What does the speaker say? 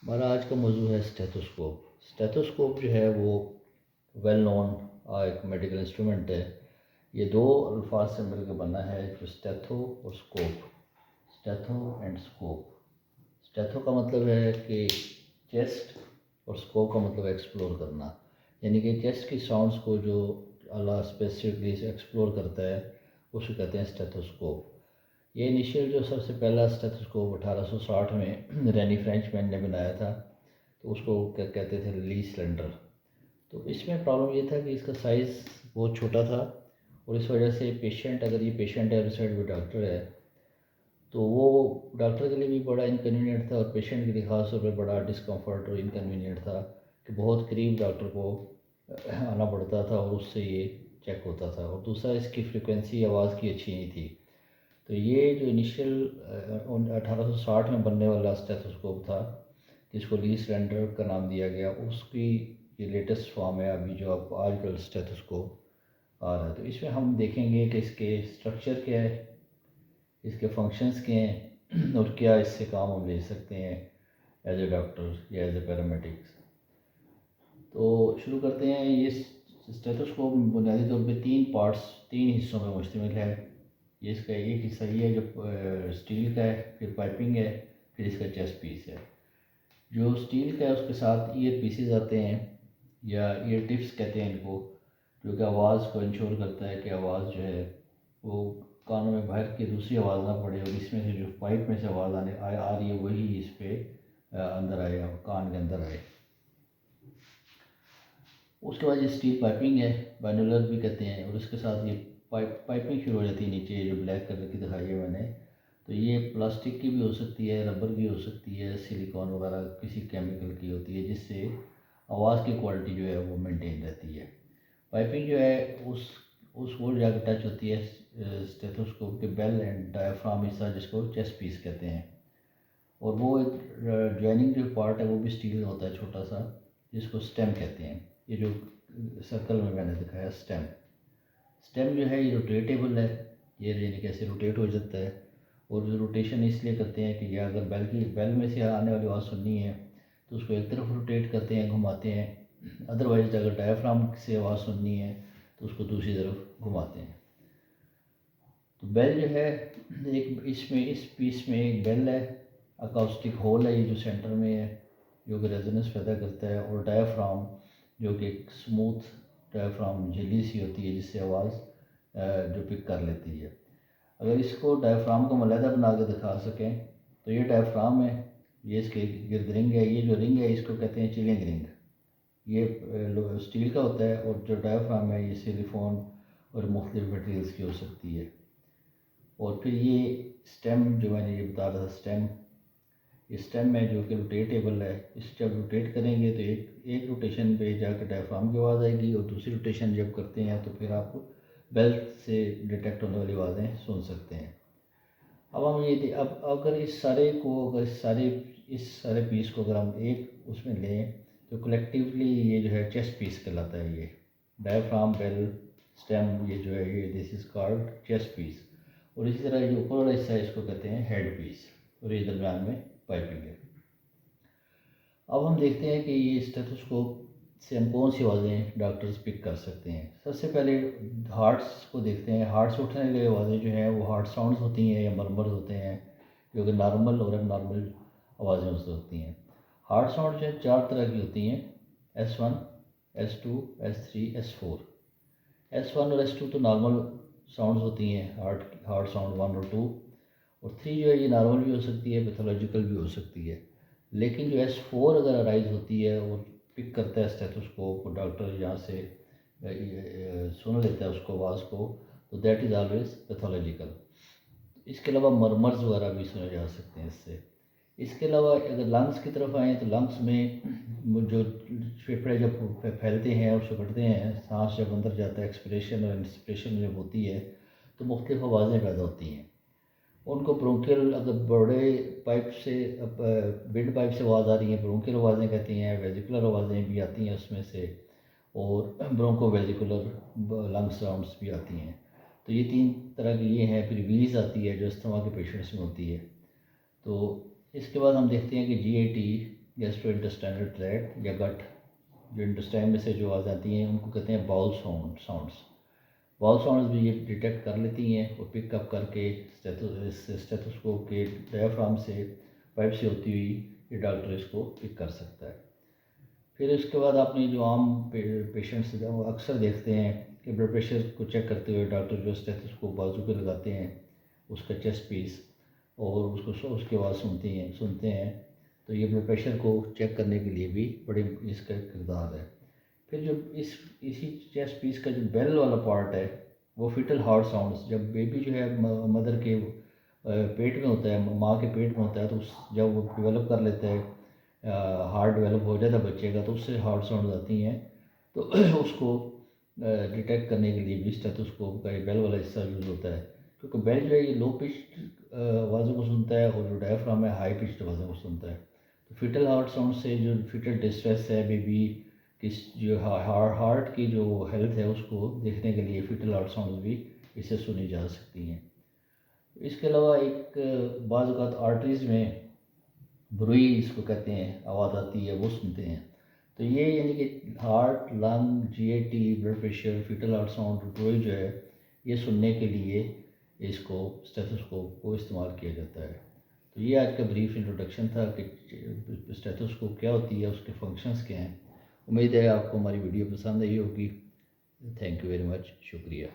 हमारा आज का मौजू है स्टेथोस्कोप। स्टेथोस्कोप जो है वो वेल नोन एक मेडिकल इंस्ट्रूमेंट है। ये दो अल्फाज से मिलकर बना है, जो स्टेथो और scope. Stetho and scope. Stetho का मतलब है कि चेस्ट और स्कोप का मतलब एक्सप्लोर करना, यानी कि चेस्ट की साउंड्स को जो अल्लाह स्पेसिफिकली एक्सप्लोर करता है उसको कहते हैं स्टेथोस्कोप। ये इनिशियल जो सबसे पहला स्टेथोस्कोप 1860 में रैनी फ्रेंचमैन ने बनाया था, तो उसको क्या कहते थे, ली सिलेंडर। तो इसमें प्रॉब्लम ये था कि इसका साइज़ बहुत छोटा था, और इस वजह से पेशेंट, अगर ये पेशेंट है साइड में डॉक्टर है, तो वो डॉक्टर के लिए भी बड़ा इनकन्वीनियंट था और पेशेंट के लिए ख़ास तौर पर बड़ा डिस्कम्फर्ट और इनकन्वीनियंट था कि बहुत करीब डॉक्टर को आना पड़ता था और उससे ये चेक होता था। और दूसरा, इसकी फ्रिक्वेंसी आवाज़ की अच्छी नहीं थी। तो ये जो इनिशियल 1860 में बनने वाला स्टेथोस्कोप था, जिसको ली सिलेंडर का नाम दिया गया, उसकी ये लेटेस्ट फॉर्म है अभी जो अब आजकल स्टेथोस्कोप आ रहा है। तो इसमें हम देखेंगे कि इसके स्ट्रक्चर क्या है, इसके फंक्शंस क्या हैं और क्या इससे काम हम ले सकते हैं एज ए डॉक्टर या एज ए पैरामेडिक्स। तो शुरू करते हैं। ये स्टेथोस्कोप बुनियादी तौर पे तीन हिस्सों में मुश्तमिल है। ये इसका एक हिस्सा ये है जो स्टील का है, फिर पाइपिंग है, फिर इसका चेस्ट पीस है। जो स्टील का है उसके साथ ईयर पीसेस आते हैं, या ईयर टिप्स कहते हैं इनको, जो कि आवाज़ को इंश्योर करता है कि आवाज़ जो है वो कानों में बाहर की दूसरी आवाज़ ना पड़े, और इसमें से जो पाइप में से आवाज़ आ रही है वही इस पर अंदर आए, कान के अंदर आए। उसके बाद ये स्टील पाइपिंग है, बाइनोलर भी कहते हैं, और उसके साथ ये पाइपिंग शुरू हो जाती है नीचे, जो ब्लैक कलर की दिखाई है मैंने। तो ये प्लास्टिक की भी हो सकती है, रबर की हो सकती है, सिलिकॉन वगैरह किसी केमिकल की होती है, जिससे आवाज़ की क्वालिटी जो है वो मेंटेन रहती है। पाइपिंग जो है उस वो जाकर टच होती है स्टेथोस्कोप के बेल एंड डायफ्राम हिस्सा, जिसको चेस्ट पीस कहते हैं। और वो एक जॉइनिंग जो पार्ट है वो भी स्टील होता है छोटा सा, जिसको स्टेम कहते हैं। ये जो सर्कल में मैंने दिखाया स्टेम, स्टेम जो है ये रोटेटेबल है, ये यानी कैसे रोटेट हो जाता है। और जो रोटेशन इसलिए करते हैं कि या अगर बेल में से आने वाली आवाज़ सुननी है तो उसको एक तरफ रोटेट करते हैं, घुमाते हैं। अदरवाइज अगर डायफ्राम से आवाज़ सुननी है तो उसको दूसरी तरफ घुमाते हैं। तो बेल जो है, एक इसमें इस पीस में एक बेल है, अकाउस्टिक होल है ये जो सेंटर में है, जो कि रेजोनेंस पैदा करता है, और डायफ्राम जो कि एक स्मूथ डायफ्राम झिल्ली सी होती है, जिससे आवाज़ जो पिक कर लेती है। अगर इसको डायफ्राम को मलहदा बना के दिखा सकें तो ये डायफ्राम है, ये इसके गिर्द रिंग है, ये जो रिंग है इसको कहते हैं चिलिंग रिंग। ये स्टील का होता है, और जो डायफ्राम है ये सिलिकॉन और मुख्तलिफ मटेरियल्स की हो सकती है। और फिर ये स्टेम जो मैंने ये बता रहा था, स्टेम, इस स्टेम में जो कि रोटेटेबल है, इस जब रोटेट करेंगे तो एक रोटेशन पे जाकर डायफ्राम की आवाज़ आएगी, और दूसरी रोटेशन जब करते हैं तो फिर आप बेल्ट से डिटेक्ट होने वाली आवाज़ें सुन सकते हैं। अब हम ये अब अगर इस सारे पीस को अगर हम एक उसमें लें तो कलेक्टिवली ये जो है चेस्ट पीस कहलाता है। ये डायफ्राम, बेल, स्टेम, ये जो है ये this is called chest piece. और इसी तरह जो ऊपर वाला हिस्सा है इसको कहते हैं हेड पीस, और ये दरम्यान में पाइपिंग है। अब हम देखते हैं कि ये स्टेथोस्कोप से हम कौन सी आवाज़ें डॉक्टर्स पिक कर सकते हैं। सबसे पहले हार्ट्स को देखते हैं। हार्ट से उठने वाली आवाज़ें जो हैं वो हार्ट साउंड्स होती हैं या मरमर्स होते हैं, जो कि नॉर्मल और एबनॉर्मल आवाज़ें उससे होती हैं। हार्ट साउंड जो है 4 तरह की होती हैं, S1, S2, S3, S4। S1 और S2 तो नॉर्मल साउंड्स होती हैं, हार्ट साउंड 1 और 2। और 3 जो है ये नॉर्मल भी हो सकती है, पैथोलॉजिकल भी हो सकती है। लेकिन जो S4 अगर अराइज होती है और पिक करता है स्टेथोस्कोप और डॉक्टर यहाँ से सुन लेता है उसको आवाज़ को, तो दैट इज़ ऑलवेज पैथोलॉजिकल। इसके अलावा मरमर्स वगैरह भी सुने जा सकते हैं इससे। इसके अलावा अगर लंग्स की तरफ आएँ तो लंग्स में जो फेफड़े जब फैलते हैं और सिकुड़ते हैं, सांस जब अंदर जाता है, एक्सपिरेशन और इंस्पिरेशन जब होती है, तो मुख्तलिफ आवाज़ें पैदा होती हैं। उनको ब्रोंकियल, अगर बड़े पाइप से विंड पाइप से आवाज़ आ रही है, ब्रोंकियल आवाज़ें कहती हैं। वेजिकुलर आवाज़ें भी आती हैं उसमें से, और ब्रोंको वेजिकुलर लंग साउंड्स भी आती हैं। तो ये 3 तरह की ये हैं। फिर वीज़ आती है जो अस्थमा के पेशेंट्स में होती है। तो इसके बाद हम देखते हैं कि GAT गैस्ट्रोइंटेस्टाइनल ट्रैक्ट या गट, जो इंटेस्टाइन में से जो आवाज़ आती हैं उनको कहते हैं बाउल साउंड्स। बाउल साउंड्स भी ये डिटेक्ट कर लेती हैं और पिकअप करके स्टेथोस्कोप के डायफ्राम से पाइप से होती हुई ये डॉक्टर इसको पिक कर सकता है। फिर इसके बाद आपने जो आम पेशेंट्स अक्सर देखते हैं कि ब्लड प्रेशर को चेक करते हुए डॉक्टर जो स्टेथोस्कोप बाजू पे लगाते हैं उसका चेस्ट पीस और उसके बाद सुनते हैं तो ये ब्लड प्रेशर को चेक करने के लिए भी बड़ी इसका किरदार है। फिर जो इसी चेस्ट पीस का जो बेल वाला पार्ट है वो फीटल हार्ट साउंड्स, जब बेबी जो है मदर के पेट में होता है, माँ के पेट में होता है, तो जब वो डेवलप कर लेता है, हार्ट डेवलप हो जाता है बच्चे का, तो उससे हार्ट साउंड आती हैं। तो उसको डिटेक्ट करने के लिए भी स्टेथोस्कोप का ये बेल वाला हिस्सा यूज़ होता है, क्योंकि बेल जो है ये लो पिच्ड आवाज़ों को सुनता है और जो डायफ्राम है हाई पिच्ड आवाज़ों को सुनता है। तो फीटल हार्ट साउंड से जो फीटल डिस्ट्रेस है बेबी किस जो हार्ट की जो हेल्थ है उसको देखने के लिए फीटल हार्ट साउंड भी इससे सुनी जा सकती हैं। इसके अलावा एक बाज़ औक़ात आर्टरीज़ में ब्रुई इसको कहते हैं आवाज़ आती है, वो सुनते हैं। तो ये यानी कि heart, lung, GAT, blood pressure, foetal heart sound, bruit जो है ये सुनने के लिए इसको स्टेथोस्कोप को इस्तेमाल किया जाता है। तो ये आज का ब्रीफ इंट्रोडक्शन था कि स्टेथोस्कोप क्या होती है, उसके फंक्शंस क्या हैं। उम्मीद है आपको हमारी वीडियो पसंद आई होगी। थैंक यू वेरी मच, शुक्रिया।